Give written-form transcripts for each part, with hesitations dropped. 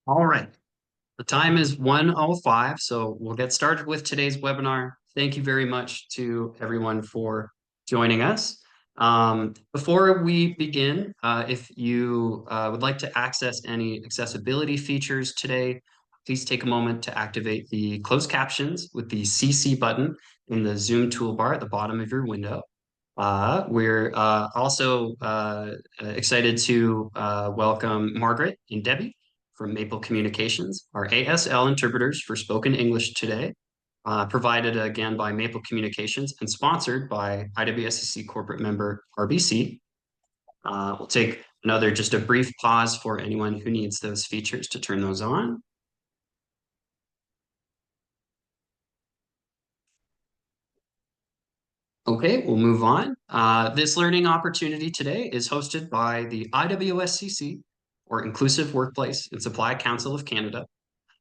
All right. The time is 1:05, so we'll get started with today's webinar. Thank you very much to everyone for joining us. Before we begin, if you would like to access any accessibility features today, please take a moment to activate the closed captions with the CC button in the Zoom toolbar at the bottom of your window. We're also excited to welcome Margaret and Debbie from Maple Communications, our ASL interpreters for spoken English today, provided again by Maple Communications and sponsored by IWSCC corporate member RBC. We'll take just a brief pause for anyone who needs those features to turn those on. Okay, we'll move on. This learning opportunity today is hosted by the IWSCC, or Inclusive Workplace and Supply Council of Canada.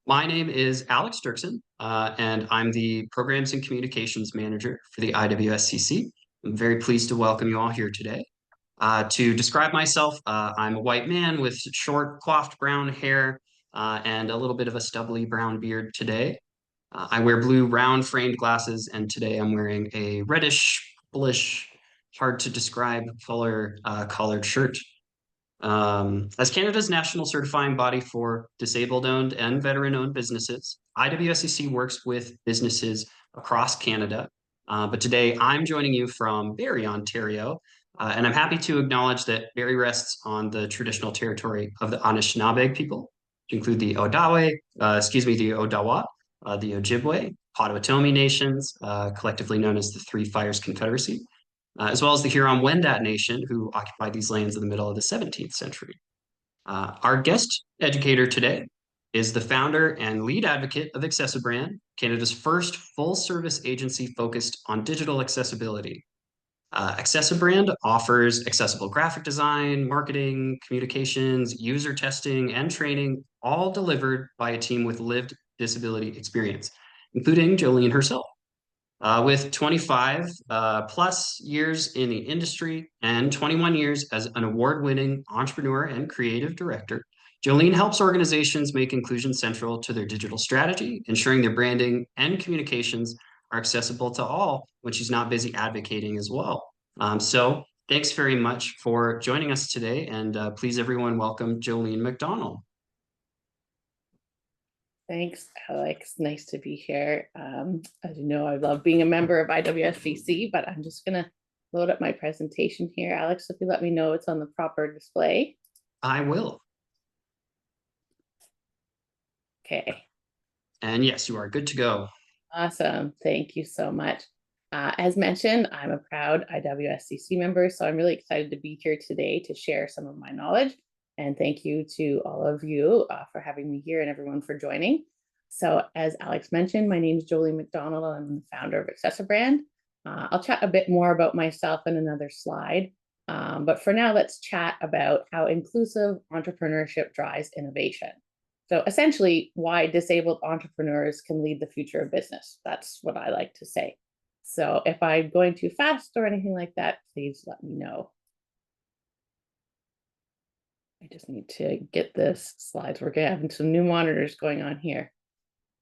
My name is Alex Dirksen, and I'm the Programs and Communications Manager for the IWSCC. I'm very pleased to welcome you all here today. To describe myself, I'm a white man with short, coiffed brown hair and a little bit of a stubbly brown beard today. I wear blue round framed glasses, and today I'm wearing a reddish, bluish, hard to describe color collared shirt. As Canada's national certifying body for disabled-owned and veteran-owned businesses, IWSCC works with businesses across Canada. But today I'm joining you from Barrie, Ontario, and I'm happy to acknowledge that Barrie rests on the traditional territory of the Anishinaabe people, which include the Odawa, the Ojibwe, Potawatomi nations, collectively known as the Three Fires Confederacy, as well as the Huron-Wendat Nation, who occupied these lands in the middle of the 17th century. Our guest educator today is the founder and lead advocate of Accessibrand, Canada's first full-service agency focused on digital accessibility. Accessibrand offers accessible graphic design, marketing, communications, user testing, and training, all delivered by a team with lived disability experience, including Jolene herself. With 25 plus years in the industry and 21 years as an award-winning entrepreneur and creative director, Jolene helps organizations make inclusion central to their digital strategy, ensuring their branding and communications are accessible to all when she's not busy advocating as well. So thanks very much for joining us today, and please everyone welcome Jolene MacDonald. Thanks, Alex. Nice to be here. As you know, I love being a member of IWSCC, but I'm just going to load up my presentation here. Alex, if you let me know it's on the proper display. I will. Okay. And yes, you are good to go. Awesome. Thank you so much. As mentioned, I'm a proud IWSCC member, so I'm really excited to be here today to share some of my knowledge. And thank you to all of you for having me here and everyone for joining. So as Alex mentioned, my name is Jolene MacDonald. I'm the founder of Accessibrand. I'll chat a bit more about myself in another slide. But for now, let's chat about how inclusive entrepreneurship drives innovation. So essentially, why disabled entrepreneurs can lead the future of business. That's what I like to say. So if I'm going too fast or anything like that, please let me know. I just need to get this slides working. Having some new monitors going on here.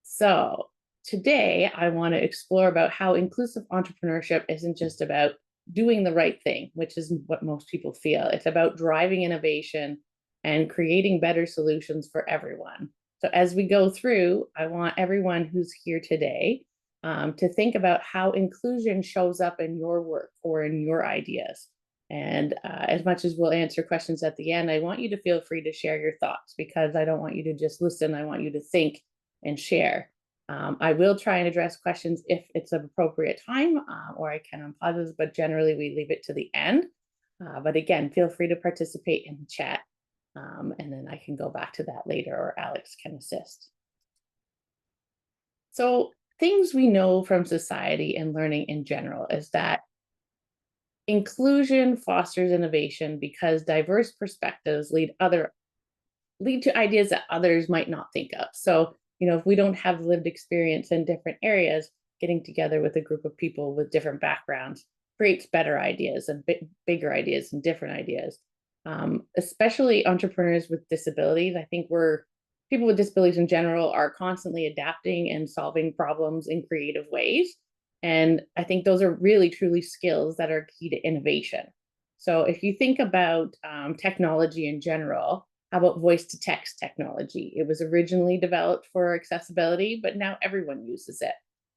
So today I want to explore about how inclusive entrepreneurship isn't just about doing the right thing, which is what most people feel. It's about driving innovation and creating better solutions for everyone. So as we go through, I want everyone who's here today to think about how inclusion shows up in your work or in your ideas. And as much as we'll answer questions at the end, I want you to feel free to share your thoughts, because I don't want you to just listen. I want you to think and share. I will try and address questions if it's an appropriate time, or I can on pauses, but generally we leave it to the end. But again, feel free to participate in the chat, and then I can go back to that later, or Alex can assist. So things we know from society and learning in general is that inclusion fosters innovation because diverse perspectives lead to ideas that others might not think of. So, if we don't have lived experience in different areas, getting together with a group of people with different backgrounds creates better ideas and bigger ideas and different ideas. Especially entrepreneurs with disabilities, I think we're people with disabilities in general are constantly adapting and solving problems in creative ways. And I think those are really, truly skills that are key to innovation. So if you think about technology in general, how about voice to text technology? It was originally developed for accessibility, but now everyone uses it.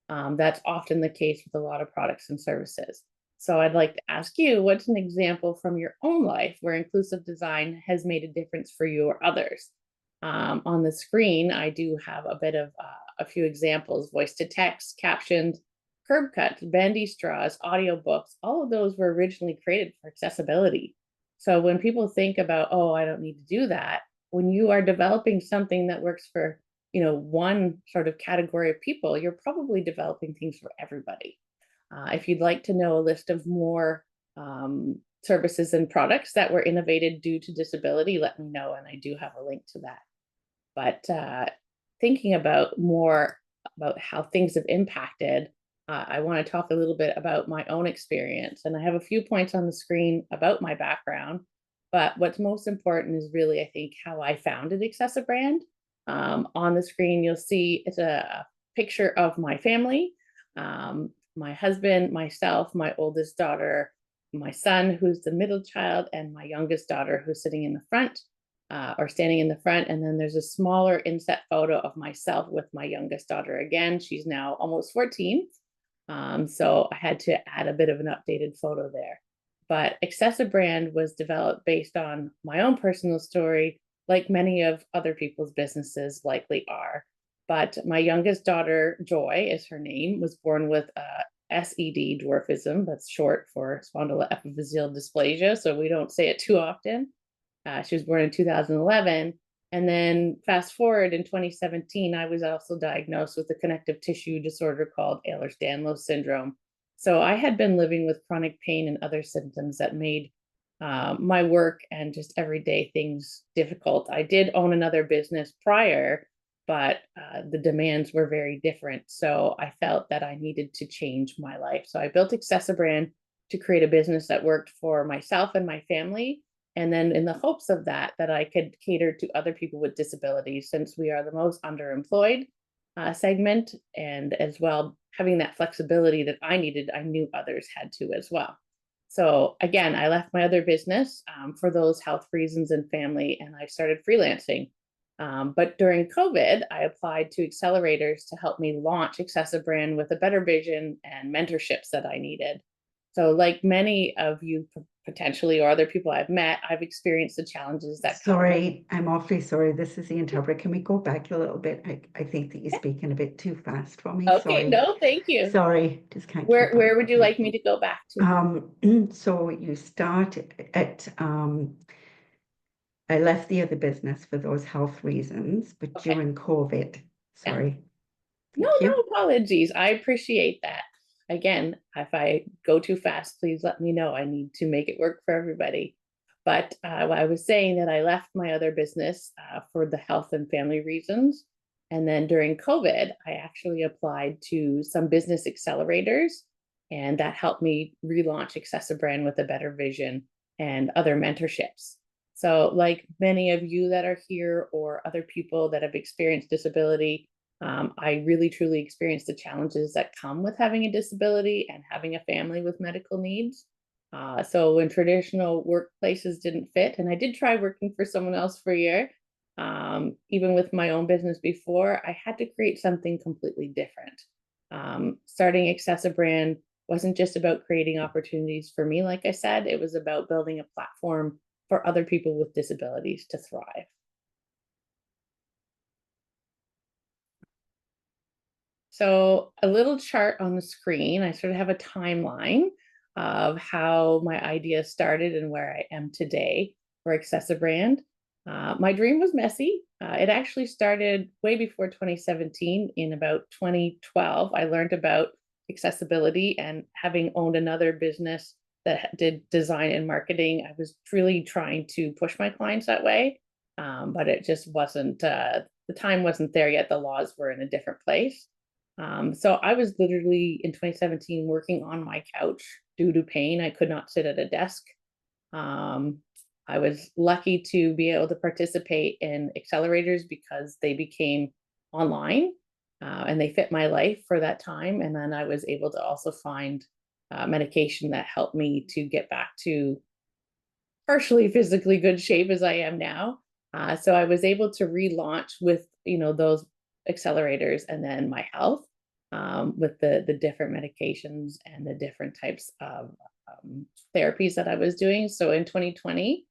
That's often the case with a lot of products and services. So I'd like to ask you, what's an example from your own life where inclusive design has made a difference for you or others? On the screen, I do have a bit of a few examples: voice to text, captions, curb cuts, bendy straws, audiobooks. All of those were originally created for accessibility. So when people think about, oh, I don't need to do that, when you are developing something that works for, one sort of category of people, you're probably developing things for everybody. If you'd like to know a list of more services and products that were innovated due to disability, let me know, and I do have a link to that. But thinking about more about how things have impacted, I want to talk a little bit about my own experience. And I have a few points on the screen about my background, but what's most important is really, I think, how I founded Accessibrand. On the screen, you'll see it's a picture of my family, my husband, myself, my oldest daughter, my son, who's the middle child, and my youngest daughter, who's sitting in the front. Or standing in the front. And then there's a smaller inset photo of myself with my youngest daughter again. She's now almost 14. So I had to add a bit of an updated photo there. But Accessibrand was developed based on my own personal story, like many of other people's businesses likely are. But my youngest daughter, Joy is her name, was born with SED dwarfism. That's short for spondyloepiphyseal dysplasia, so we don't say it too often. She was born in 2011. And then fast forward in 2017, I was also diagnosed with a connective tissue disorder called Ehlers-Danlos syndrome. So I had been living with chronic pain and other symptoms that made my work and just everyday things difficult. I did own another business prior, but the demands were very different. So I felt that I needed to change my life. So I built Accessibrand to create a business that worked for myself and my family. And then in the hopes of that I could cater to other people with disabilities, since we are the most underemployed segment, and as well having that flexibility that I needed, I knew others had to as well. So again, I left my other business for those health reasons and family, and I started freelancing. But during COVID, I applied to accelerators to help me launch Accessibrand with a better vision and mentorships that I needed. So like many of you potentially, or other people I've met, I've experienced the challenges that come. Sorry, I'm awfully sorry. This is the interpreter. Can we go back a little bit? I think that you're speaking a bit too fast for me. Okay, Sorry. no, thank you. Sorry, just can't. Where would you like me to go back to? So you start at I left the other business for those health reasons, but Okay. during COVID, sorry. No apologies. I appreciate that. Again, if I go too fast, please let me know. I need to make it work for everybody. But I was saying that I left my other business for the health and family reasons. And then during COVID, I actually applied to some business accelerators, and that helped me relaunch Accessibrand with a better vision and other mentorships. So like many of you that are here, or other people that have experienced disability, I really truly experienced the challenges that come with having a disability and having a family with medical needs. So when traditional workplaces didn't fit, and I did try working for someone else for a year, even with my own business before, I had to create something completely different. Starting Accessibrand wasn't just about creating opportunities for me, like I said, it was about building a platform for other people with disabilities to thrive. So a little chart on the screen, I sort of have a timeline of how my idea started and where I am today for Accessibrand. My dream was messy. It actually started way before 2017. In about 2012, I learned about accessibility, and having owned another business that did design and marketing, I was really trying to push my clients that way. But it just wasn't, the time wasn't there yet. The laws were in a different place. So I was literally in 2017 working on my couch due to pain. I could not sit at a desk. I was lucky to be able to participate in accelerators because they became online and they fit my life for that time. And then I was able to also find medication that helped me to get back to partially physically good shape as I am now. So I was able to relaunch with, those accelerators, and then my health with the different medications and the different types of therapies that I was doing. So in 2020,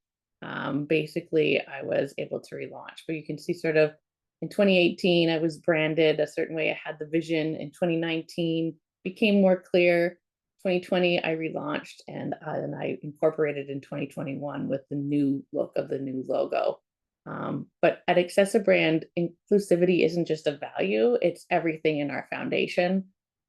basically I was able to relaunch. But you can see sort of in 2018, I was branded a certain way. I had the vision. In 2019, became more clear. 2020, I relaunched, and then I incorporated in 2021 with the new look of the new logo. But at Accessibrand, inclusivity isn't just a value, it's everything in our foundation.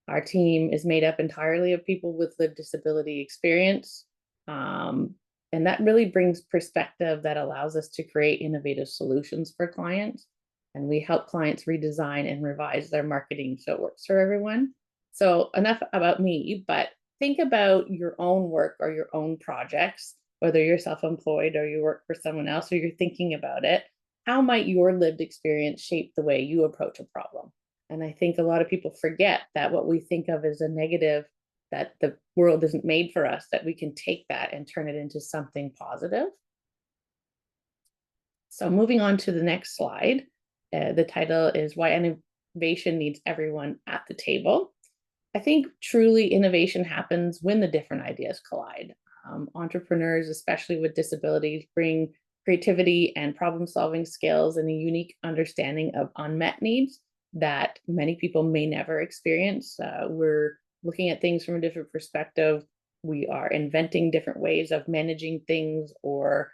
Our team is made up entirely of people with lived disability experience. And that really brings perspective that allows us to create innovative solutions for clients. And we help clients redesign and revise their marketing so it works for everyone. So enough about me, but think about your own work or your own projects, whether you're self-employed or you work for someone else or you're thinking about it. How might your lived experience shape the way you approach a problem? And I think a lot of people forget that what we think of as a negative, that the world isn't made for us, that we can take that and turn it into something positive. So moving on to the next slide, the title is Why Innovation Needs Everyone at the Table. I think truly innovation happens when the different ideas collide. Entrepreneurs, especially with disabilities, bring creativity and problem-solving skills and a unique understanding of unmet needs that many people may never experience. We're looking at things from a different perspective. We are inventing different ways of managing things or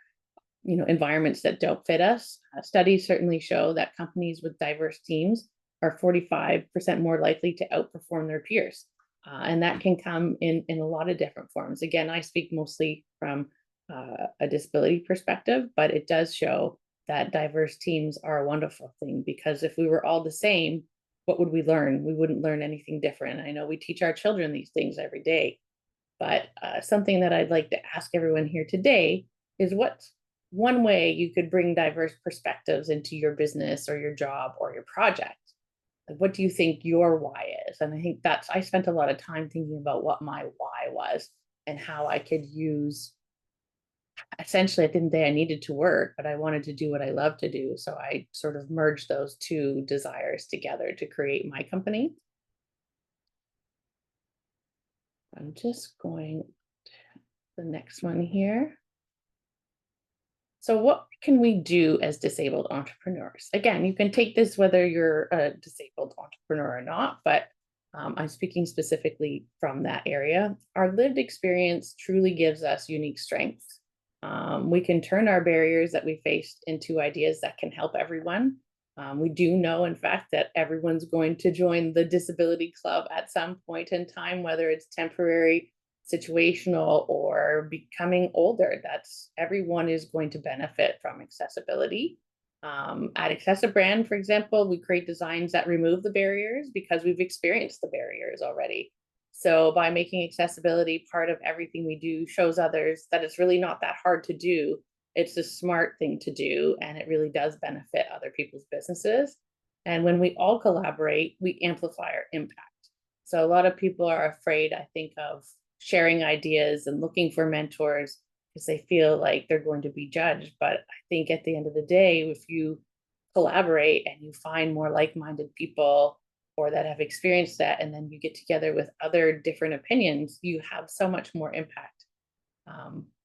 environments that don't fit us. Studies certainly show that companies with diverse teams are 45% more likely to outperform their peers. And that can come in a lot of different forms. Again, I speak mostly from a disability perspective, but it does show that diverse teams are a wonderful thing, because if we were all the same, what would we learn? We wouldn't learn anything different. I know we teach our children these things every day, but something that I'd like to ask everyone here today is, what's one way you could bring diverse perspectives into your business or your job or your project? What do you think your why is? And I think I spent a lot of time thinking about what my why was and how I could use, essentially, I didn't say I needed to work, but I wanted to do what I love to do. So I sort of merged those two desires together to create my company. I'm just going to the next one here. So what can we do as disabled entrepreneurs? Again, you can take this whether you're a disabled entrepreneur or not, but I'm speaking specifically from that area. Our lived experience truly gives us unique strengths. We can turn our barriers that we faced into ideas that can help everyone. We do know, in fact, that everyone's going to join the disability club at some point in time, whether it's temporary, situational, or becoming older. Everyone is going to benefit from accessibility. At Accessibrand, for example, we create designs that remove the barriers because we've experienced the barriers already. So by making accessibility part of everything we do, shows others that it's really not that hard to do. It's a smart thing to do, and it really does benefit other people's businesses. And when we all collaborate, we amplify our impact. So a lot of people are afraid, I think, of sharing ideas and looking for mentors because they feel like they're going to be judged. But I think at the end of the day, if you collaborate and you find more like-minded people or that have experienced that, and then you get together with other different opinions, you have so much more impact.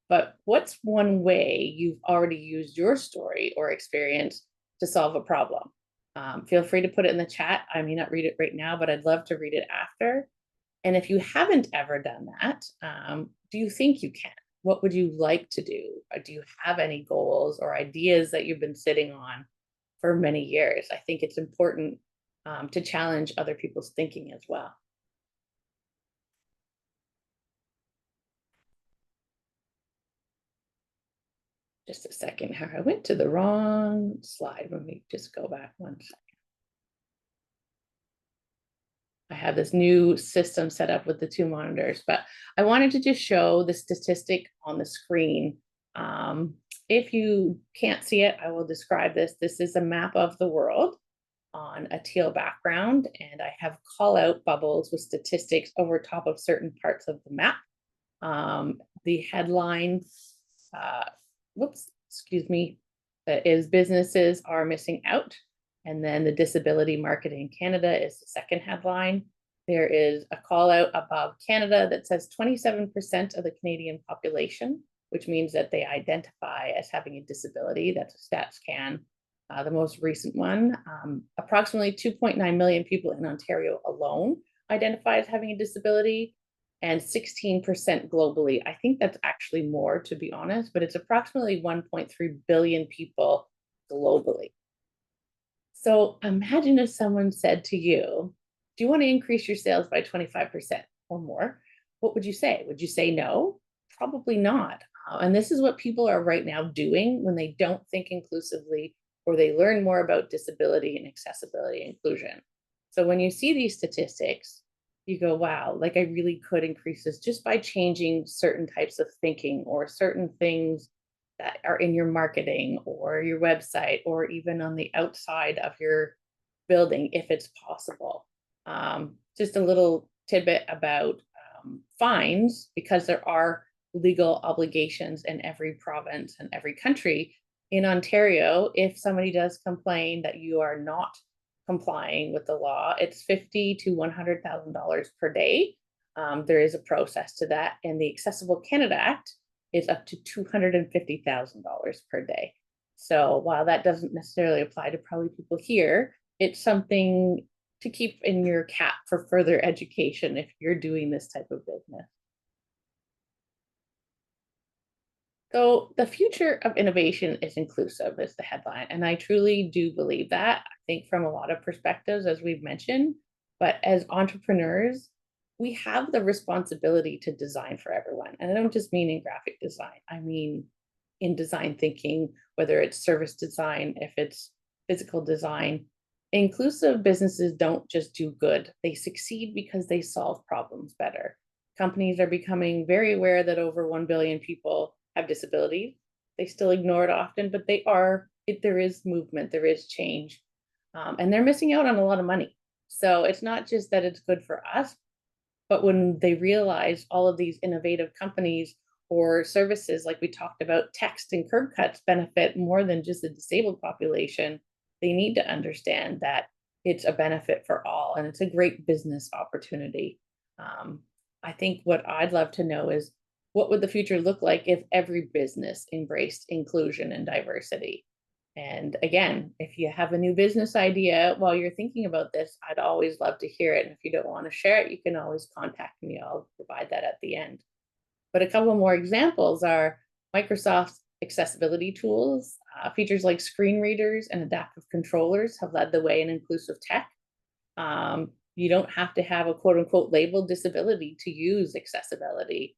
But what's one way you've already used your story or experience to solve a problem? Feel free to put it in the chat. I may not read it right now, but I'd love to read it after. And if you haven't ever done that, do you think you can? What would you like to do? Or do you have any goals or ideas that you've been sitting on for many years? I think it's important to challenge other people's thinking as well. Just a second here. I went to the wrong slide. Let me just go back one second. I have this new system set up with the two monitors, but I wanted to just show the statistic on the screen if you can't see it, I will describe this. This is a map of the world on a teal background, and I have call out bubbles with statistics over top of certain parts of the map. The headline, is businesses are missing out. And then the disability market in Canada is the second headline. There is a call out above Canada that says 27% of the Canadian population, which means that they identify as having a disability. That's a StatsCan, the most recent one. Approximately 2.9 million people in Ontario alone identify as having a disability, and 16% globally. I think that's actually more, to be honest, but it's approximately 1.3 billion people globally. So imagine if someone said to you, do you want to increase your sales by 25% or more? What would you say? Would you say no? Probably not. And this is what people are right now doing when they don't think inclusively, or they learn more about disability and accessibility and inclusion. So when you see these statistics, you go, wow, like I really could increase this just by changing certain types of thinking or certain things that are in your marketing or your website or even on the outside of your building, if it's possible. Just a little tidbit about fines, because there are legal obligations in every province and every country. In Ontario, if somebody does complain that you are not complying with the law, it's $50,000 to $100,000 per day. There is a process to that, and the Accessible Canada Act is up to $250,000 per day. So while that doesn't necessarily apply to probably people here, it's something to keep in your cap for further education if you're doing this type of business. So the future of innovation is inclusive is the headline. And I truly do believe that, I think from a lot of perspectives, as we've mentioned, but as entrepreneurs, we have the responsibility to design for everyone. And I don't just mean in graphic design, I mean in design thinking, whether it's service design, if it's physical design. Inclusive businesses don't just do good, they succeed because they solve problems better. Companies are becoming very aware that over 1 billion people have disabilities. They still ignore it often, but there is movement, there is change, and they're missing out on a lot of money. So it's not just that it's good for us, but when they realize all of these innovative companies or services, like we talked about, text and curb cuts benefit more than just the disabled population, they need to understand that it's a benefit for all, and it's a great business opportunity. I think what I'd love to know is, what would the future look like if every business embraced inclusion and diversity? And again, if you have a new business idea while you're thinking about this, I'd always love to hear it. And if you don't want to share it, you can always contact me. I'll provide that at the end. But a couple more examples are Microsoft's accessibility tools. Features like screen readers and adaptive controllers have led the way in inclusive tech. You don't have to have a quote unquote labeled disability to use accessibility.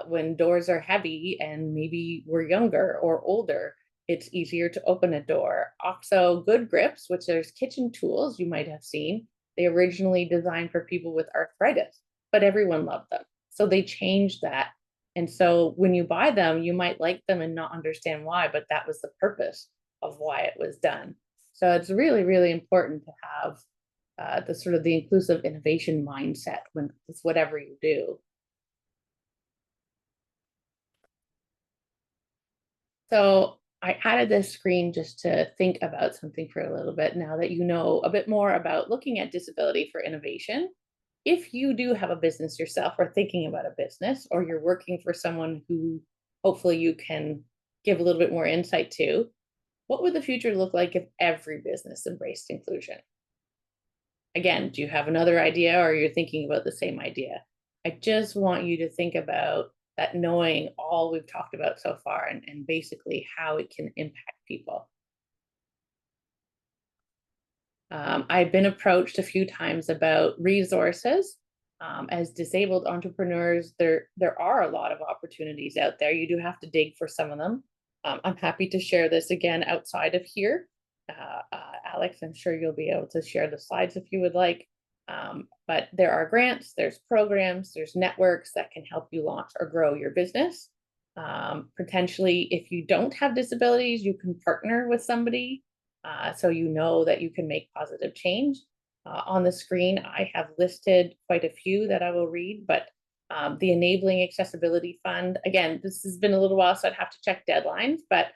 When doors are heavy and maybe we're younger or older, it's easier to open a door. OXO Good Grips, which there's kitchen tools you might have seen, they originally designed for people with arthritis, but everyone loved them. So they changed that. And so when you buy them, you might like them and not understand why, but that was the purpose of why it was done. So it's really, really important to have the sort of the inclusive innovation mindset when it's whatever you do. So I added this screen just to think about something for a little bit now that you know a bit more about looking at disability for innovation. If you do have a business yourself or thinking about a business, or you're working for someone who hopefully you can give a little bit more insight to, what would the future look like if every business embraced inclusion? Again, do you have another idea, or you're thinking about the same idea? I just want you to think about that, knowing all we've talked about so far and basically how it can impact people. I've been approached a few times about resources. As disabled entrepreneurs, there are a lot of opportunities out there. You do have to dig for some of them. I'm happy to share this again outside of here. Alex, I'm sure you'll be able to share the slides if you would like. But there are grants, there's programs, there's networks that can help you launch or grow your business. Potentially, if you don't have disabilities, you can partner with somebody so you know that you can make positive change. On the screen, I have listed quite a few that I will read, but the Enabling Accessibility Fund, again, this has been a little while, so I'd have to check deadlines, but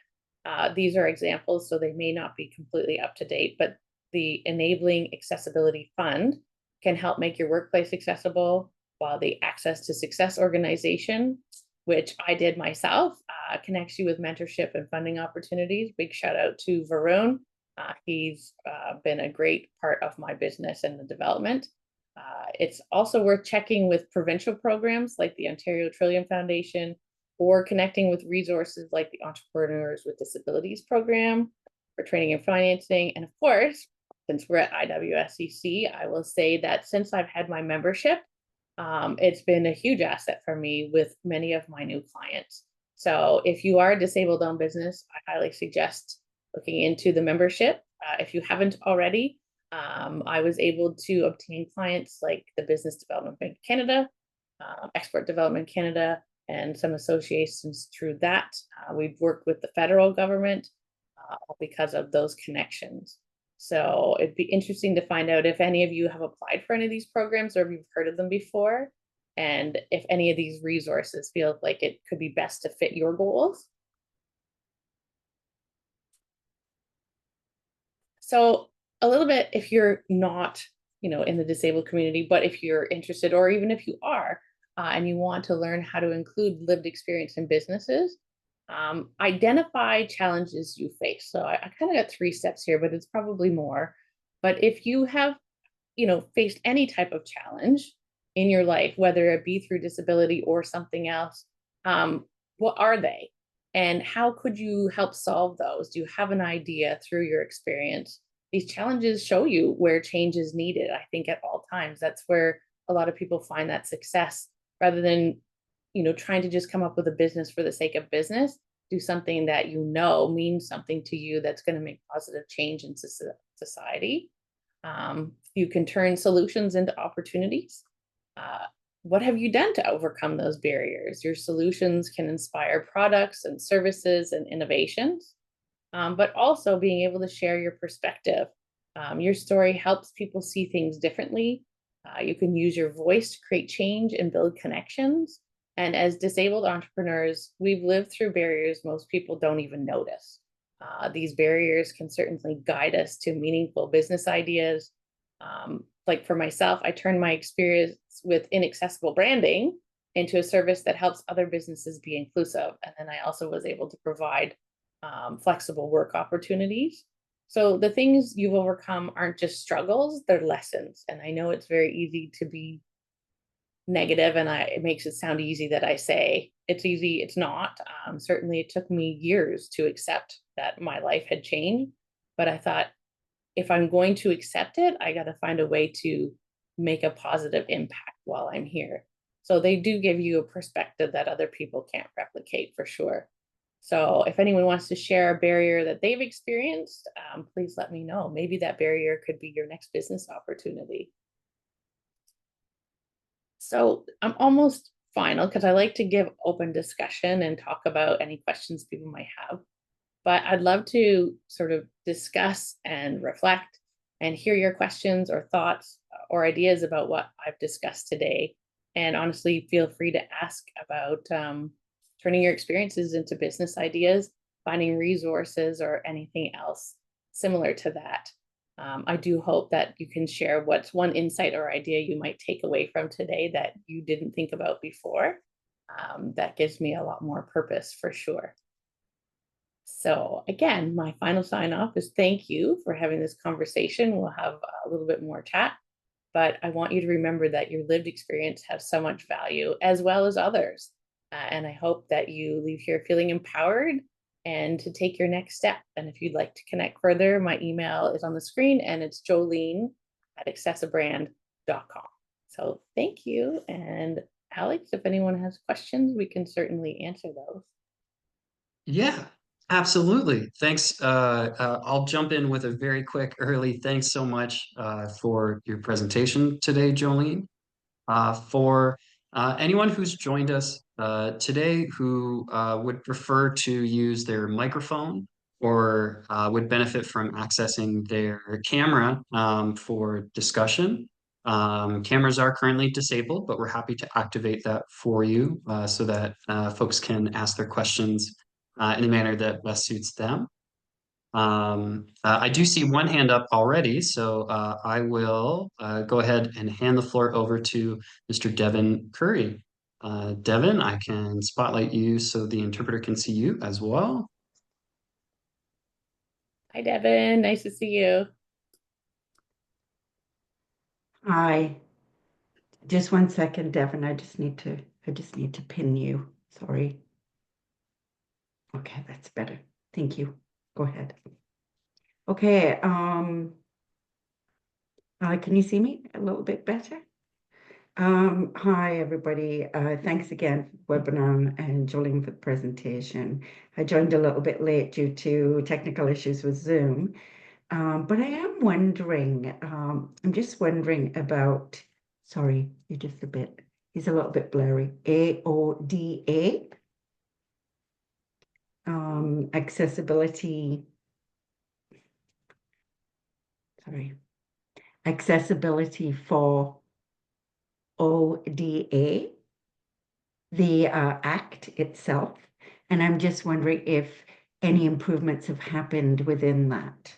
these are examples, so they may not be completely up to date, but the Enabling Accessibility Fund can help make your workplace accessible, while the Access to Success organization, which I did myself, connects you with mentorship and funding opportunities. Big shout out to Varun. He's been a great part of my business and the development. It's also worth checking with provincial programs like the Ontario Trillium Foundation, or connecting with resources like the Entrepreneurs with Disabilities program for training and financing. And of course, since we're at IWSCC, I will say that since I've had my membership, it's been a huge asset for me with many of my new clients. So if you are a disabled-owned business, I highly suggest looking into the membership. If you haven't already, I was able to obtain clients like the Business Development Bank of Canada, Export Development Canada, and some associations through that. We've worked with the federal government because of those connections. So it'd be interesting to find out if any of you have applied for any of these programs or if you've heard of them before, and if any of these resources feel like it could be best to fit your goals. So a little bit, if you're not, in the disabled community, but if you're interested, or even if you are, and you want to learn how to include lived experience in businesses, identify challenges you face. So I kind of got 3 steps here, but it's probably more. But if you have, faced any type of challenge in your life, whether it be through disability or something else, what are they? And how could you help solve those? Do you have an idea through your experience? These challenges show you where change is needed, I think, at all times. That's where a lot of people find that success, rather than trying to just come up with a business for the sake of business. Do something that means something to you, that's going to make positive change in society. You can turn solutions into opportunities. What have you done to overcome those barriers? Your solutions can inspire products and services and innovations, but also being able to share your perspective. Your story helps people see things differently. You can use your voice to create change and build connections. And as disabled entrepreneurs, we've lived through barriers most people don't even notice. These barriers can certainly guide us to meaningful business ideas. Like for myself, I turned my experience with inaccessible branding into a service that helps other businesses be inclusive. And then I also was able to provide flexible work opportunities. So the things you've overcome aren't just struggles, they're lessons. And I know it's very easy to be negative, and it makes it sound easy that I say it's easy. It's not. Certainly it took me years to accept that my life had changed, but I thought, if I'm going to accept it, I got to find a way to make a positive impact while I'm here. So they do give you a perspective that other people can't replicate, for sure. So if anyone wants to share a barrier that they've experienced, please let me know. Maybe that barrier could be your next business opportunity. So I'm almost final, because I like to give open discussion and talk about any questions people might have. But I'd love to sort of discuss and reflect and hear your questions or thoughts or ideas about what I've discussed today. And honestly, feel free to ask about turning your experiences into business ideas, finding resources, or anything else similar to that. I do hope that you can share what's one insight or idea you might take away from today that you didn't think about before. That gives me a lot more purpose, for sure. So again, my final sign off is thank you for having this conversation. We'll have a little bit more chat, but I want you to remember that your lived experience has so much value, as well as others. And I hope that you leave here feeling empowered and to take your next step. And if you'd like to connect further, my email is on the screen, and it's Jolene@accessibrand.com. So thank you. And Alex, if anyone has questions, we can certainly answer those. Yeah, absolutely. Thanks. I'll jump in with a very quick early thanks so much for your presentation today, Jolene. For anyone who's joined us today who would prefer to use their microphone or would benefit from accessing their camera for discussion. Cameras are currently disabled, but we're happy to activate that for you so that folks can ask their questions in a manner that best suits them. I do see one hand up already, so I will go ahead and hand the floor over to Mr. Devin Curry. Devin, I can spotlight you so the interpreter can see you as well. Hi, Devin. Nice to see you. Hi. Just 1 second, Devin. I just need to pin you. Sorry. Okay, that's better. Thank you. Go ahead. Okay, can you see me a little bit better? Hi, everybody. Thanks again for the webinar and Jolene for the presentation. I joined a little bit late due to technical issues with Zoom. But I am wondering, I'm just wondering about, sorry, he's a little bit blurry. AODA, accessibility for ODA, the act itself. And I'm just wondering if any improvements have happened within that.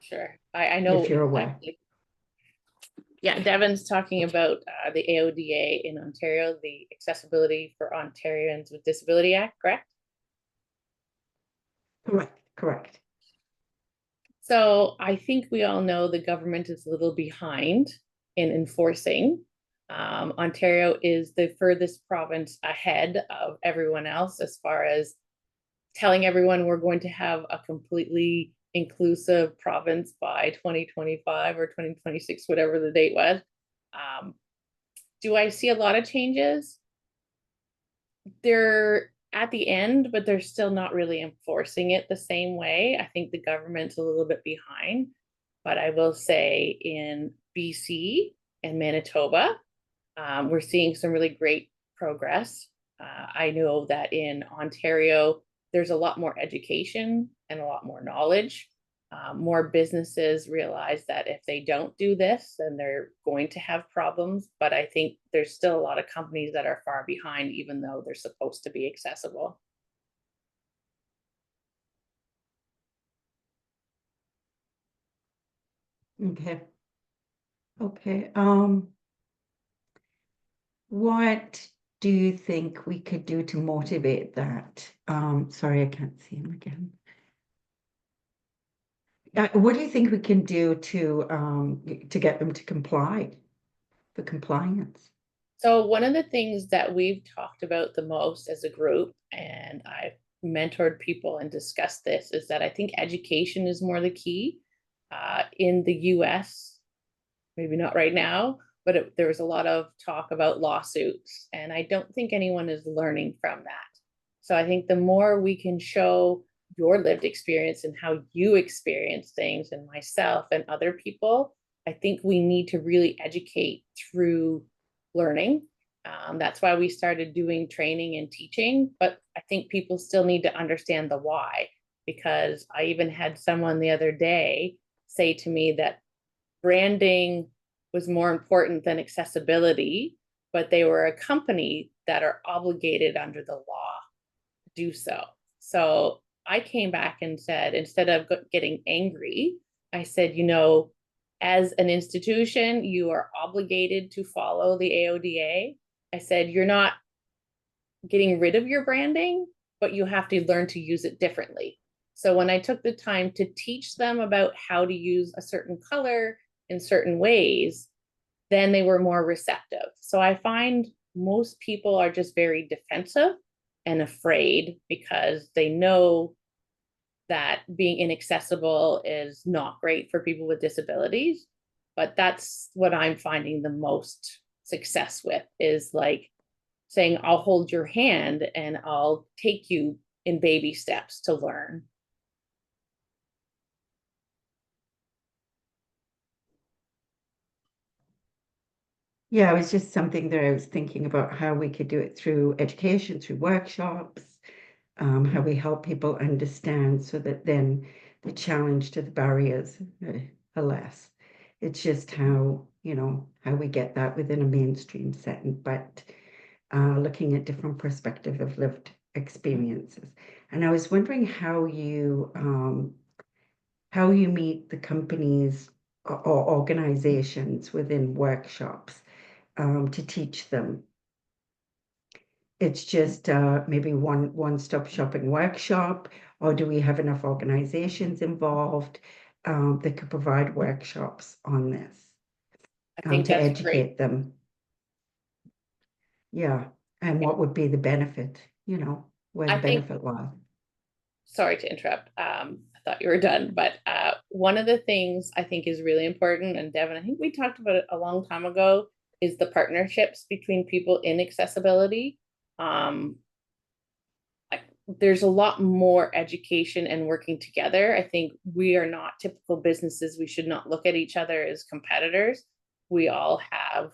Sure. I know. If you're aware. Exactly. Yeah, Devin's talking about the AODA in Ontario, the Accessibility for Ontarians with Disability Act, correct? Correct. So I think we all know the government is a little behind in enforcing. Ontario is the furthest province ahead of everyone else as far as telling everyone we're going to have a completely inclusive province by 2025 or 2026, whatever the date was. Do I see a lot of changes? They're at the end, but they're still not really enforcing it the same way. I think the government's a little bit behind, but I will say in BC and Manitoba, we're seeing some really great progress. I know that in Ontario, there's a lot more education and a lot more knowledge. More businesses realize that if they don't do this, then they're going to have problems. But I think there's still a lot of companies that are far behind, even though they're supposed to be accessible. Okay. What do you think we could do to motivate that? Sorry, I can't see him again. What do you think we can do to get them to comply, for compliance? So one of the things that we've talked about the most as a group, and I've mentored people and discussed this, is that I think education is more the key. In the US, maybe not right now, but there was a lot of talk about lawsuits, and I don't think anyone is learning from that. So I think the more we can show your lived experience and how you experience things, and myself and other people, I think we need to really educate through learning. That's why we started doing training and teaching, but I think people still need to understand the why, because I even had someone the other day say to me that branding was more important than accessibility, but they were a company that are obligated under the law to do so. So I came back and said, instead of getting angry, I said, you know, as an institution, you are obligated to follow the AODA. I said, you're not getting rid of your branding, but you have to learn to use it differently. So when I took the time to teach them about how to use a certain color in certain ways, then they were more receptive. So I find most people are just very defensive and afraid because they know that being inaccessible is not great for people with disabilities. But that's what I'm finding the most success with, is like saying, I'll hold your hand and I'll take you in baby steps to learn. Yeah, it was just something that I was thinking about how we could do it through education, through workshops, how we help people understand so that then the challenge to the barriers are less. It's just how, how we get that within a mainstream setting, but looking at different perspective of lived experiences. And I was wondering how you meet the companies or organizations within workshops to teach them. It's just maybe one-stop shopping workshop, or do we have enough organizations involved that could provide workshops on this I think to that's great. educate them? Yeah, and what would be the benefit, where the I think, benefit lies. sorry to interrupt. I thought you were done, but one of the things I think is really important, and Devin, I think we talked about it a long time ago, is the partnerships between people in accessibility. There's a lot more education and working together. I think we are not typical businesses. We should not look at each other as competitors. We all have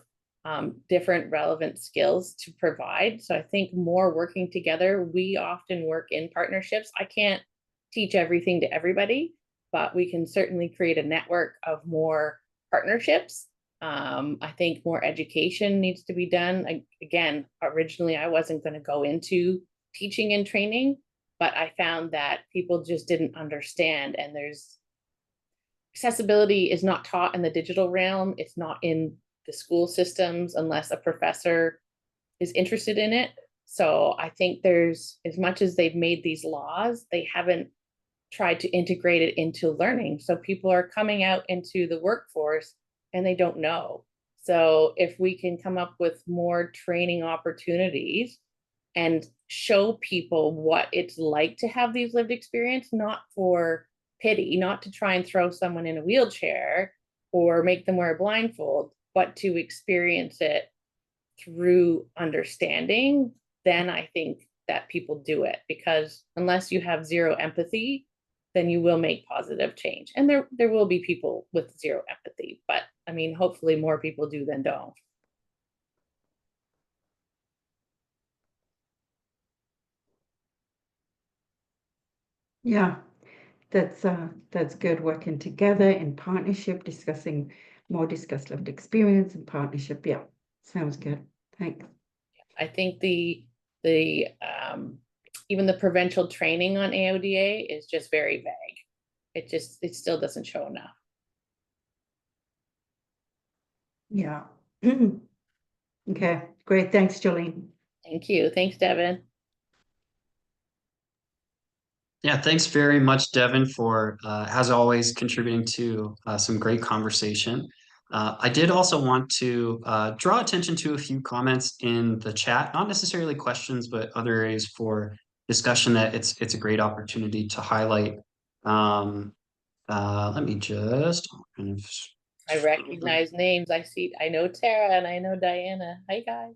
different relevant skills to provide. So I think more working together. We often work in partnerships. I can't teach everything to everybody, but we can certainly create a network of more partnerships. I think more education needs to be done. Again, originally I wasn't going to go into teaching and training, but I found that people just didn't understand, and accessibility is not taught in the digital realm. It's not in the school systems unless a professor is interested in it. So I think there's, as much as they've made these laws, they haven't tried to integrate it into learning. So people are coming out into the workforce and they don't know. So if we can come up with more training opportunities and show people what it's like to have these lived experience, not for pity, not to try and throw someone in a wheelchair or make them wear a blindfold, but to experience it through understanding, then I think that people do it, because unless you have zero empathy, then you will make positive change. And there will be people with zero empathy, but I mean, hopefully more people do than don't. Yeah, that's good, working together in partnership, discuss lived experience and partnership. Yeah, sounds good. Thanks. I think the even the provincial training on AODA is just very vague. It still doesn't show enough. Yeah. Okay, great. Thanks, Jolene. Thank you. Thanks, Devin. Yeah, thanks very much, Devin, for, as always, contributing to some great conversation. I did also want to draw attention to a few comments in the chat, not necessarily questions, but other areas for discussion that it's a great opportunity to highlight. Let me just kind of. I recognize names. I know Tara and I know Diana. Hi, guys.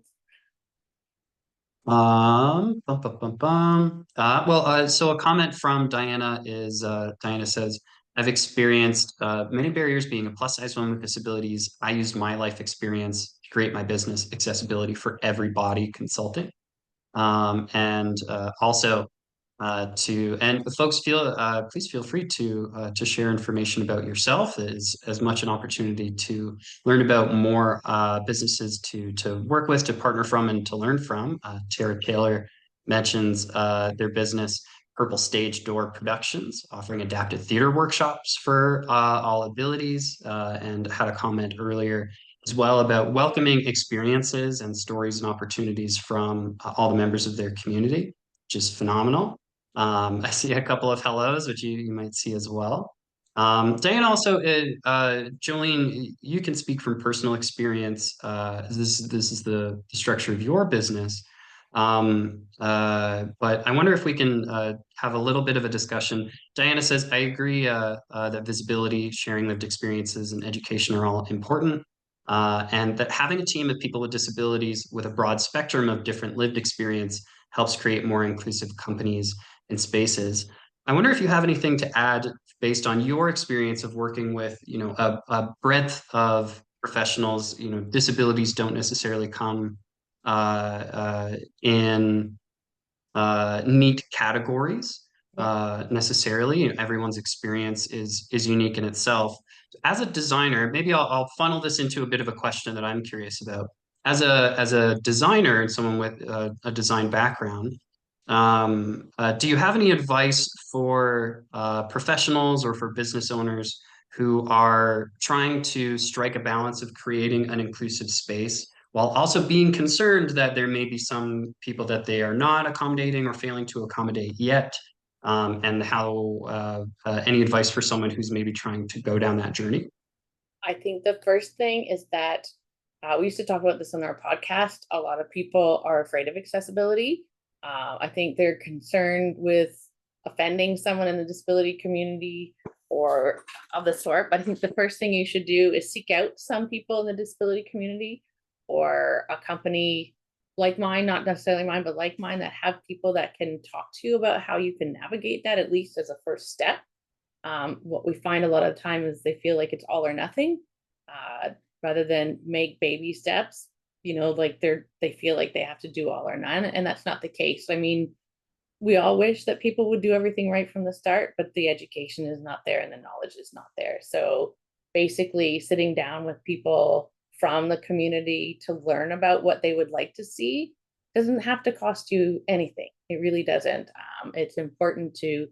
So a comment from Diana is, Diana says, I've experienced many barriers being a plus size woman with disabilities. I used my life experience to create my business, Accessibility for Everybody Consulting. Also and folks please feel free to share information about yourself. As much an opportunity to learn about more businesses to work with, to partner from, and to learn from. Tara Taylor mentions their business Purple Stage Door Productions, offering adapted theater workshops for all abilities, and had a comment earlier as well about welcoming experiences and stories and opportunities from all the members of their community, which is phenomenal. I see a couple of hellos, which you might see as well. Diane also, Jolene, you can speak from personal experience. This is the structure of your business. But I wonder if we can have a little bit of a discussion. Diana says, I agree that visibility, sharing lived experiences, and education are all important. And that having a team of people with disabilities with a broad spectrum of different lived experience helps create more inclusive companies and spaces. I wonder if you have anything to add based on your experience of working with, a breadth of professionals, disabilities don't necessarily come in neat categories necessarily. Everyone's experience is unique in itself. As a designer, maybe I'll funnel this into a bit of a question that I'm curious about. As a designer and someone with a design background, do you have any advice for professionals or for business owners who are trying to strike a balance of creating an inclusive space while also being concerned that there may be some people that they are not accommodating or failing to accommodate yet? And how any advice for someone who's maybe trying to go down that journey? I think the first thing is that we used to talk about this on our podcast. A lot of people are afraid of accessibility. I think they're concerned with offending someone in the disability community or of the sort. But I think the first thing you should do is seek out some people in the disability community or a company like mine, not necessarily mine, but like mine, that have people that can talk to you about how you can navigate that, at least as a first step. What we find a lot of time is they feel like it's all or nothing, rather than make baby steps, like they feel like they have to do all or none. And that's not the case. I mean, we all wish that people would do everything right from the start, but the education is not there and the knowledge is not there. So basically sitting down with people from the community to learn about what they would like to see doesn't have to cost you anything. It really doesn't. It's important to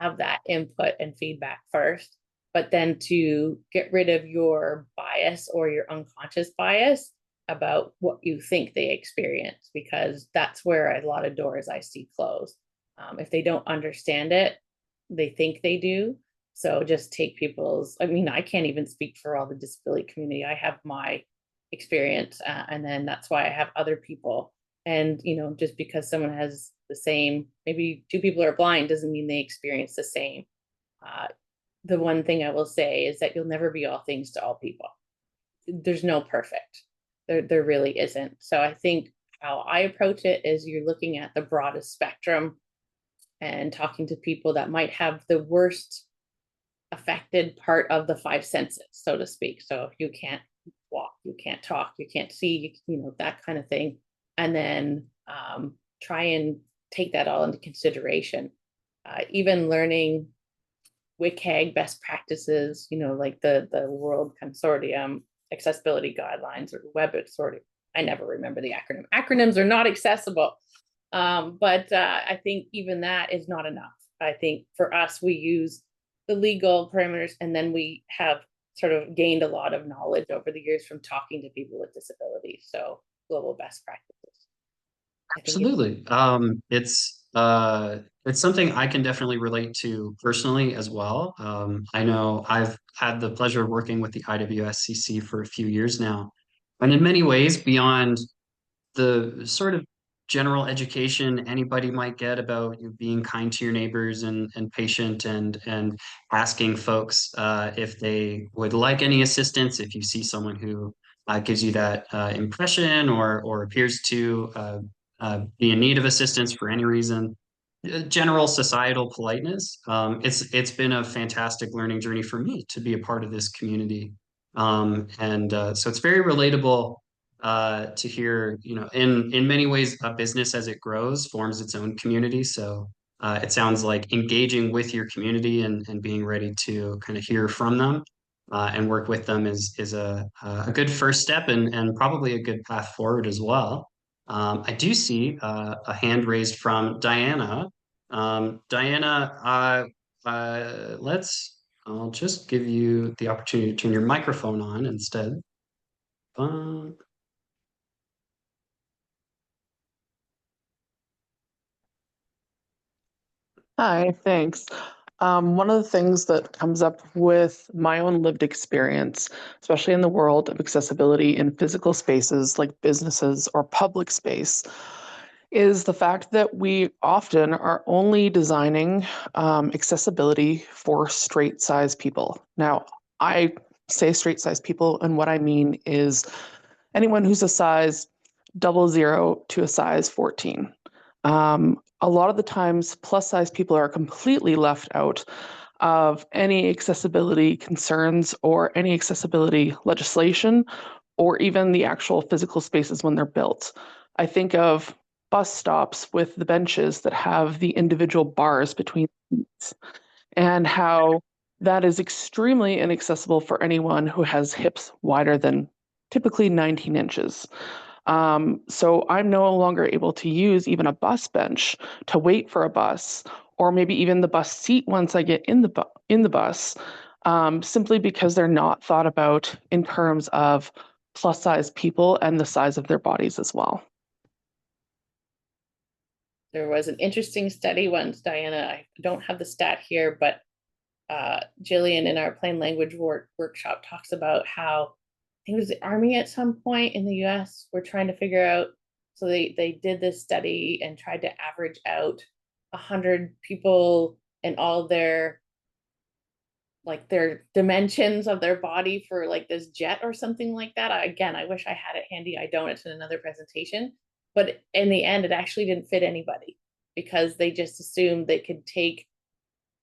have that input and feedback first, but then to get rid of your bias or your unconscious bias about what you think they experience, because that's where a lot of doors I see close. If they don't understand it, they think they do. So just take I can't even speak for all the disability community. I have my experience, and then that's why I have other people. And, just because someone has the same, maybe two people are blind, doesn't mean they experience the same. The one thing I will say is that you'll never be all things to all people. There's no perfect. There really isn't. So I think how I approach it is you're looking at the broadest spectrum and talking to people that might have the worst affected part of the five senses, so to speak. So if you can't walk, you can't talk, you can't see, that kind of thing. And then try and take that all into consideration. Even learning WCAG best practices, like the World Consortium Accessibility Guidelines or Web Consortium. I never remember the acronym. Acronyms are not accessible. But I think even that is not enough. I think for us, we use the legal parameters, and then we have sort of gained a lot of knowledge over the years from talking to people with disabilities. So global best practices. Absolutely. It's something I can definitely relate to personally as well. I know I've had the pleasure of working with the IWSCC for a few years now. And in many ways, beyond the sort of general education anybody might get about being kind to your neighbors and patient and asking folks if they would like any assistance, if you see someone who gives you that impression or appears to be in need of assistance for any reason. General societal politeness. It's been a fantastic learning journey for me to be a part of this community, and so it's very relatable to hear. In many ways, a business as it grows forms its own community. So it sounds like engaging with your community and being ready to kind of hear from them and work with them is a good first step and probably a good path forward as well. I do see a hand raised from Diana. Diana, I'll just give you the opportunity to turn your microphone on instead. Hi, thanks. One of the things that comes up with my own lived experience, especially in the world of accessibility in physical spaces like businesses or public space, is the fact that we often are only designing accessibility for straight-sized people. Now, I say straight-sized people, and what I mean is anyone who's a size 00 to a size 14. A lot of the times, plus size people are completely left out of any accessibility concerns or any accessibility legislation, or even the actual physical spaces when they're built. I think of bus stops with the benches that have the individual bars between seats, and how that is extremely inaccessible for anyone who has hips wider than typically 19 inches. So I'm no longer able to use even a bus bench to wait for a bus, or maybe even the bus seat once I get in the bus, simply because they're not thought about in terms of plus size people and the size of their bodies as well. There was an interesting study once, Diana. I don't have the stat here, but Jillian in our plain language workshop talks about how I think it was the Army at some point in the US were trying to figure out. So they did this study and tried to average out 100 people and all their dimensions of their body for like this jet or something like that. I wish I had it handy. I don't. It's in another presentation. But in the end, it actually didn't fit anybody because they just assumed they could take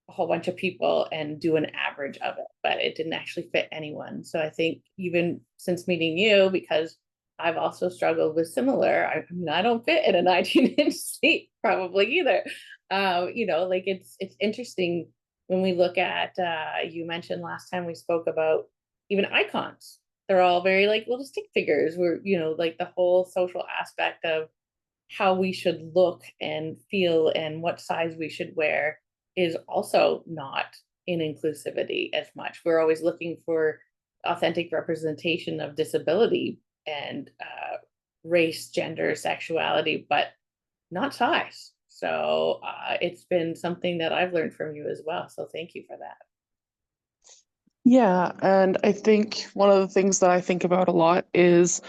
a whole bunch of people and do an average of it, but it didn't actually fit anyone. So I think even since meeting you, because I've also struggled with similar, I mean, I don't fit in a 19-inch seat probably either. Like it's interesting when we look at, you mentioned last time we spoke about even icons. They're all very like little stick figures. We're, like the whole social aspect of how we should look and feel and what size we should wear is also not in inclusivity as much. We're always looking for authentic representation of disability and race, gender, sexuality, but not size. So it's been something that I've learned from you as well. So thank you for that. Yeah, and I think one of the things that I think about a lot is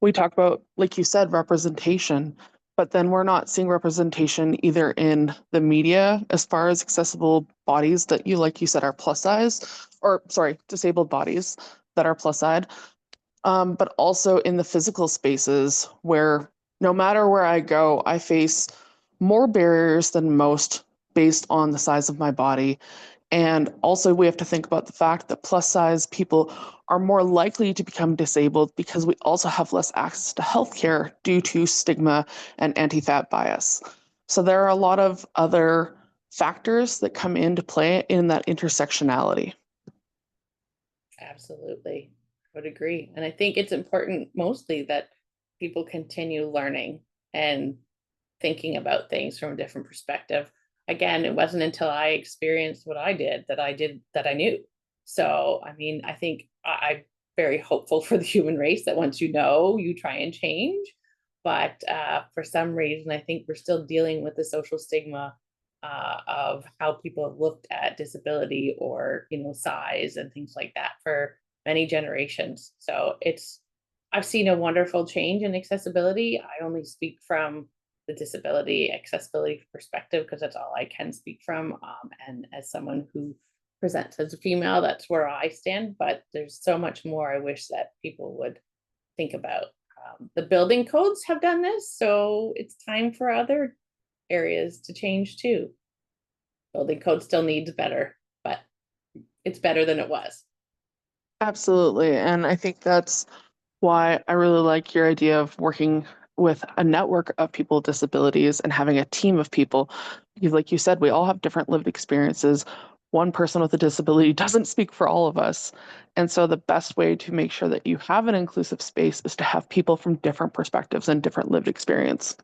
we talk about, like you said, representation, but then we're not seeing representation either in the media as far as accessible bodies that like you said, are plus size, or sorry, disabled bodies that are plus size, but also in the physical spaces where no matter where I go, I face more barriers than most based on the size of my body. And also we have to think about the fact that plus size people are more likely to become disabled because we also have less access to healthcare due to stigma and anti-fat bias. So there are a lot of other factors that come into play in that intersectionality. Absolutely. I would agree. And I think it's important mostly that people continue learning and thinking about things from a different perspective. Again, it wasn't until I experienced what I did that I knew. So, I mean, I think I'm very hopeful for the human race that once you know, you try and change. But for some reason, I think we're still dealing with the social stigma of how people have looked at disability or, size and things like that for many generations. So I've seen a wonderful change in accessibility. I only speak from the disability accessibility perspective because that's all I can speak from. And as someone who presents as a female, that's where I stand. But there's so much more I wish that people would think about. The building codes have done this, so it's time for other areas to change too. Building code still needs better, but it's better than it was. Absolutely. And I think that's why I really like your idea of working with a network of people with disabilities and having a team of people. Because like you said, we all have different lived experiences. One person with a disability doesn't speak for all of us. And so the best way to make sure that you have an inclusive space is to have people from different perspectives and different lived experience.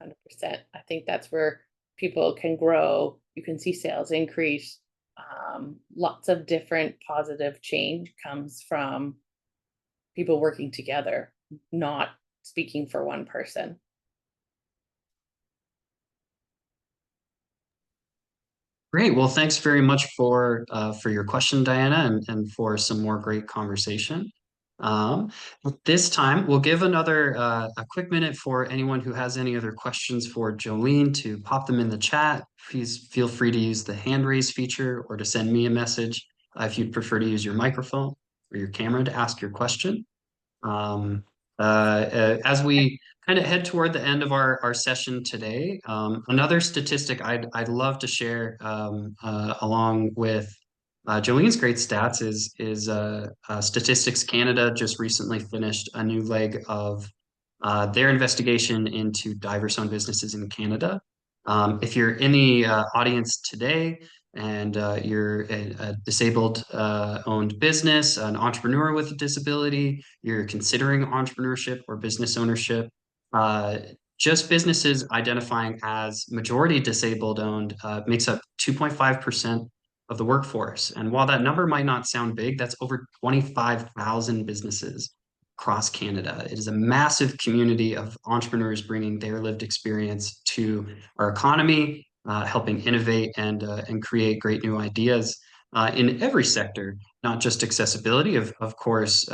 100%. I think that's where people can grow. You can see sales increase. Lots of different positive change comes from people working together, not speaking for one person. Great. Well, thanks very much for your question, Diana, and for some more great conversation. This time, we'll give another a quick minute for anyone who has any other questions for Jolene to pop them in the chat. Please feel free to use the hand raise feature or to send me a message if you'd prefer to use your microphone or your camera to ask your question. But As we kind of head toward the end of our session today, another statistic I'd love to share along with Jolene's great stats is Statistics Canada just recently finished a new leg of their investigation into diverse-owned businesses in Canada. If you're in the audience today and you're a disabled owned business, an entrepreneur with a disability, you're considering entrepreneurship or business ownership, uh, just businesses identifying as majority disabled owned makes up 2.5% of the workforce. And while that number might not sound big, that's over 25,000 businesses across Canada. It is a massive community of entrepreneurs bringing their lived experience to our economy, helping innovate and create great new ideas in every sector, not just accessibility. Of course,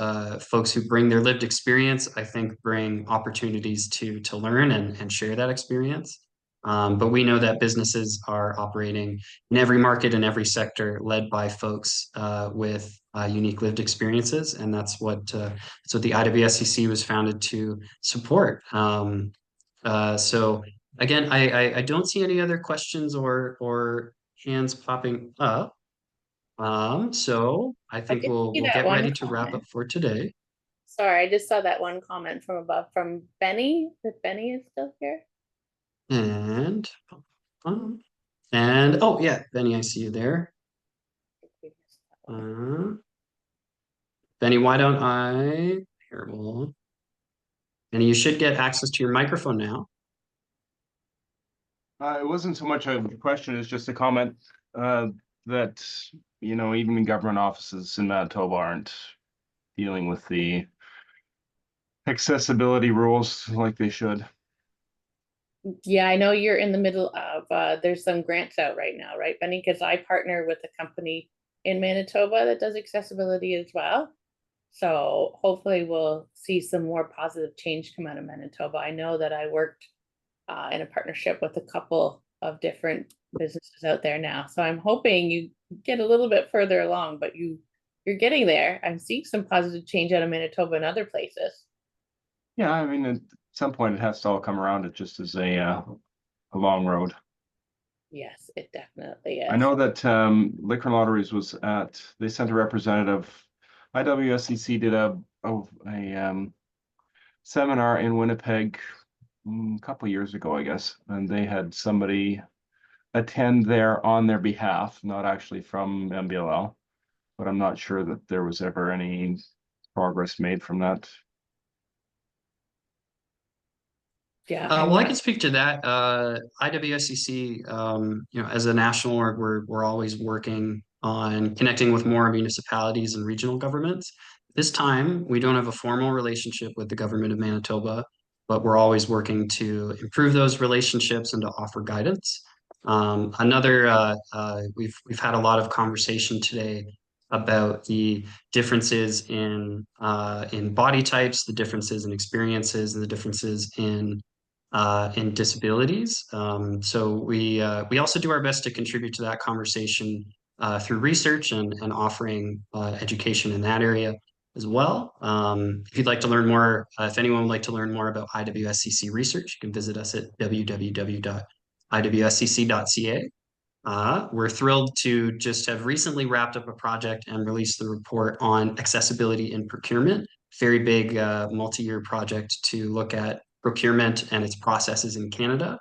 folks who bring their lived experience, I think, bring opportunities to learn and share that experience. But we know that businesses are operating in every market and every sector led by folks with unique lived experiences. And that's what the IWSCC was founded to support. So again, I don't see any other questions or hands popping up. So I think did see we'll that get one ready to wrap up comment. for today. Sorry, I just saw that one comment from above from Benny. If Benny is still here. And oh yeah, Benny, I see you there. Benny, why don't I here we'll and you should get access to your microphone now. It wasn't so much a question, it's just a comment that, you know, even government offices in Manitoba aren't dealing with the accessibility rules like they should. Yeah, I know you're in the middle of, there's some grants out right now, right, Benny? Because I partner with a company in Manitoba that does accessibility as well. So hopefully we'll see some more positive change come out of Manitoba. I know that I worked in a partnership with a couple of different businesses out there now. So I'm hoping you get a little bit further along, but you're getting there. I'm seeing some positive change out of Manitoba and other places. Yeah, I mean, at some point it has to all come around. It just is a long road. Yes, it definitely is. I know that Liquor Lotteries they sent a representative. IWSCC did a seminar in Winnipeg a couple of years ago, I guess, and they had somebody attend there on their behalf, not actually from MBLL, but I'm not sure that there was ever any progress made from that. Yeah. Well, I can speak to that. IWSCC, you know, as a national org, we're always working on connecting with more municipalities and regional governments. This time, we don't have a formal relationship with the government of Manitoba, but we're always working to improve those relationships and to offer guidance. We've had a lot of conversation today about the differences in body types, the differences in experiences, and the differences in disabilities. So we also do our best to contribute to that conversation through research and offering education in that area as well. If you'd like to learn more, if anyone would like to learn more about IWSCC research, you can visit us at www.iwscc.ca. We're thrilled to just have recently wrapped up a project and released the report on accessibility in procurement. Very big multi-year project to look at procurement and its processes in Canada,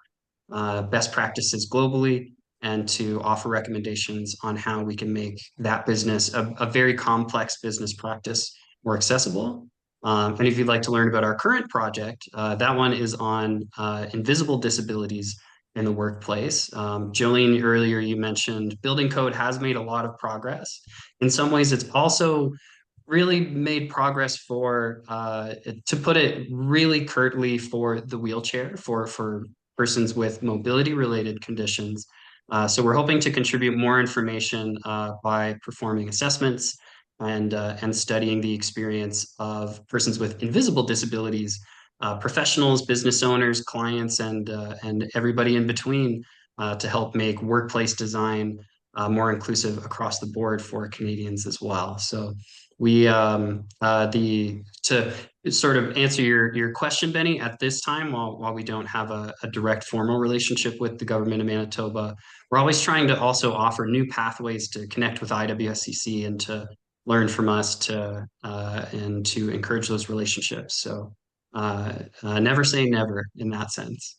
best practices globally, and to offer recommendations on how we can make that business, a very complex business practice, more accessible. And if you'd like to learn about our current project, that one is on invisible disabilities in the workplace. Jolene, earlier you mentioned building code has made a lot of progress. In some ways, it's also really made progress for, to put it really curtly, for the wheelchair, for persons with mobility related conditions. So we're hoping to contribute more information by performing assessments and studying the experience of persons with invisible disabilities, professionals, business owners, clients, and everybody in between to help make workplace design more inclusive across the board for Canadians as well. So we sort of answer your question, Benny, at this time, while we don't have a direct formal relationship with the government of Manitoba, we're always trying to also offer new pathways to connect with IWSCC and to learn from us and to encourage those relationships. So never say never in that sense.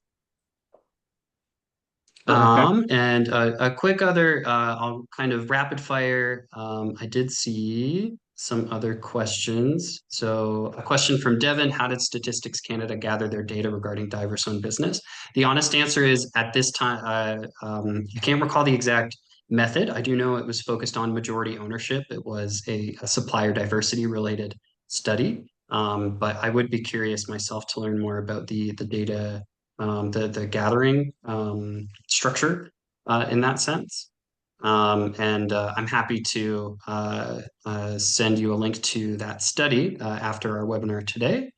And a quick other, I'll kind of rapid fire. I did see some other questions. So a question from Devin: how did Statistics Canada gather their data regarding diverse-owned business? The honest answer is, at this time, I can't recall the exact method. I do know it was focused on majority ownership. It was a supplier diversity related study. But I would be curious myself to learn more about the data, the gathering structure in that sense. And I'm happy to send you a link to that study after our webinar today.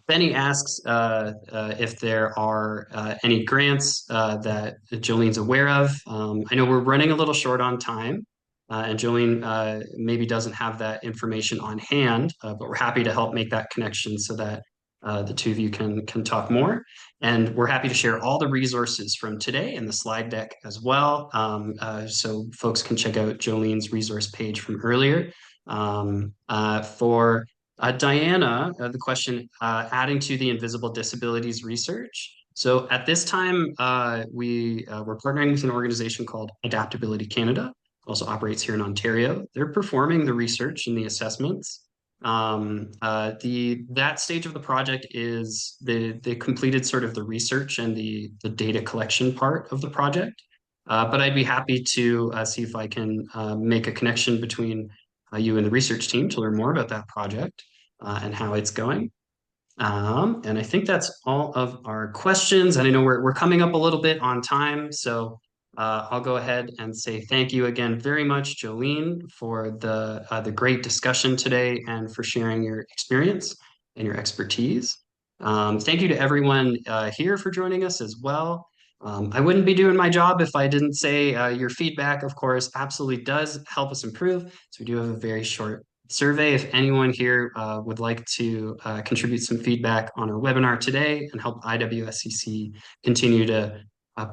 Benny asks if there are any grants that Jolene's aware of. I know we're running a little short on time, and Jolene maybe doesn't have that information on hand, but we're happy to help make that connection so that the two of you can talk more. And we're happy to share all the resources from today in the slide deck as well. So folks can check out Jolene's resource page from earlier. For Diana, the question, adding to the invisible disabilities research. So at this time, we're partnering with an organization called Adaptability Canada, also operates here in Ontario. They're performing the research and the assessments. That stage of the project is they completed sort of the research and the data collection part of the project. But I'd be happy to see if I can make a connection between you and the research team to learn more about that project and how it's going. And I think that's all of our questions. And I know we're coming up a little bit on time, so I'll go ahead and say thank you again very much, Jolene, for the great discussion today and for sharing your experience and your expertise. Thank you to everyone here for joining us as well. I wouldn't be doing my job if I didn't say your feedback, of course, absolutely does help us improve. So we do have a very short survey. If anyone here would like to contribute some feedback on our webinar today and help IWSCC continue to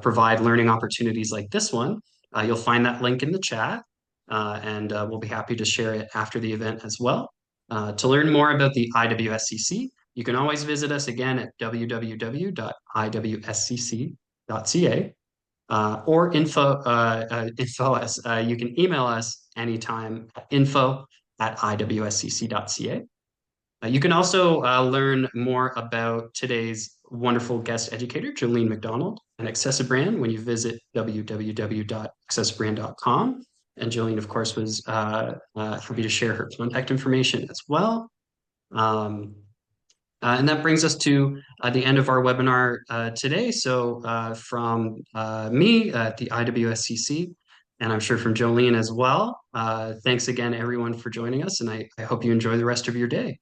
provide learning opportunities like this one, you'll find that link in the chat, and we'll be happy to share it after the event as well. To learn more about the IWSCC, you can always visit us again at www.iwscc.ca or info us. You can email us anytime at info@iwscc.ca. You can also learn more about today's wonderful guest educator, Jolene MacDonald, and Accessibrand when you visit www.accessibrand.com. And Jolene, of course, was happy to share her contact information as well. And that brings us to the end of our webinar today. So from me at the IWSCC, and I'm sure from Jolene as well, thanks again, everyone, for joining us. And I hope you enjoy the rest of your day.